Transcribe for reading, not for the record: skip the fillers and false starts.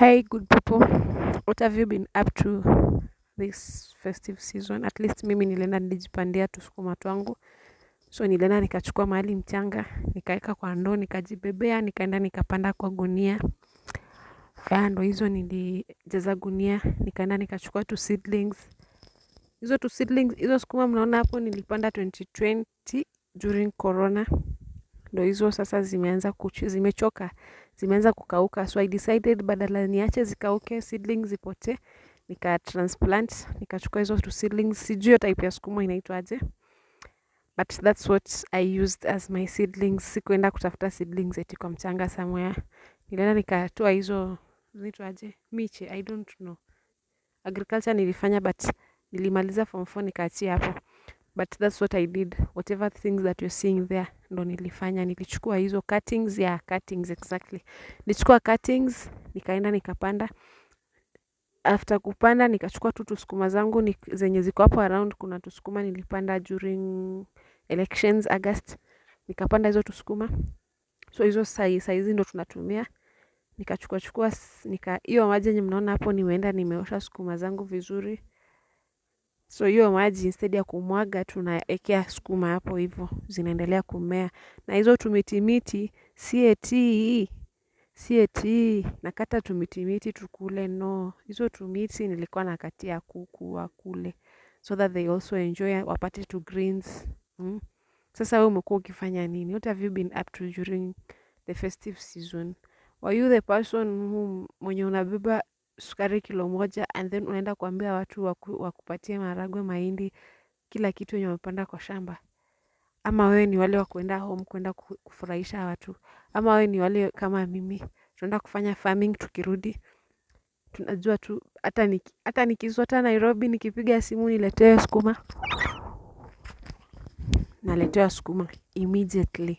Hey, good people. What have you been up to this festive season? At least mimi nilienda nilijipandia tusukuma twangu. So nilienda nikachukua mahali mchanga, nikaeka kwa ndoo, nikajibebea, nikaenda nikapanda kwa gunia. Ndo hizo nilijaza gunia, nikaenda nikachukua two seedlings. Hizo two seedlings, hizo sukuma mnaona hapo nilipanda 2020 during corona. Ndo hizo sasa zimechoka, zimeanza kukauka, so I decided badala niache zikauke seedlings zipotee, nika transplant, nikachukua hizo two seedlings. Sijui hiyo type ya sukuma inaitwa aje, but that's what I used as my seedlings. Sikuenda kutafuta seedlings eti kwa mchanga somewhere. Nilienda nikatoa hizo zinaitwa aje, miche, I don't know. Agriculture nilifanya but nilimaliza form 4 nikaachia hapo. But that's what I did. Whatever things that you're seeing there, ndo nilifanya. Nilichukua hizo cuttings, cuttings exactly. Nilichukua cuttings, nikaenda nikapanda. After kupanda, nikachukua tu tusukuma zangu, zenye ziko hapo around. Kuna tusukuma nilipanda during elections, August. Nikapanda hizo tusukuma. So hizo saizi ndo tunatumia. Nikachukua, hiyo maji yenye mnaona hapo nimeenda nimeosha sukuma zangu vizuri. So hiyo maji instead ya kumwaga tunaekea sukuma hapo hivyo zinaendelea kumea. Na hizo tumitimiti si eti nakata tumitimiti tukule, no. Hizo tumiti nilikuwa nakatia kuku wakule so that they also enjoy, wapate to greens. Sasa wewe umekuwa ukifanya nini? What have you been up to during the festive season? Were you the person mwenye unabeba sukari kilo moja and then unaenda kuambia watu wakupatie maharagwe, mahindi, kila kitu yenye wamepanda kwa shamba? Ama wewe ni wale wa kuenda home kuenda kufurahisha watu? Ama wewe ni wale kama mimi tunaenda kufanya farming, tukirudi tunajua tu hata nikisota Nairobi nikipiga simu niletewe sukuma, naletewa sukuma immediately.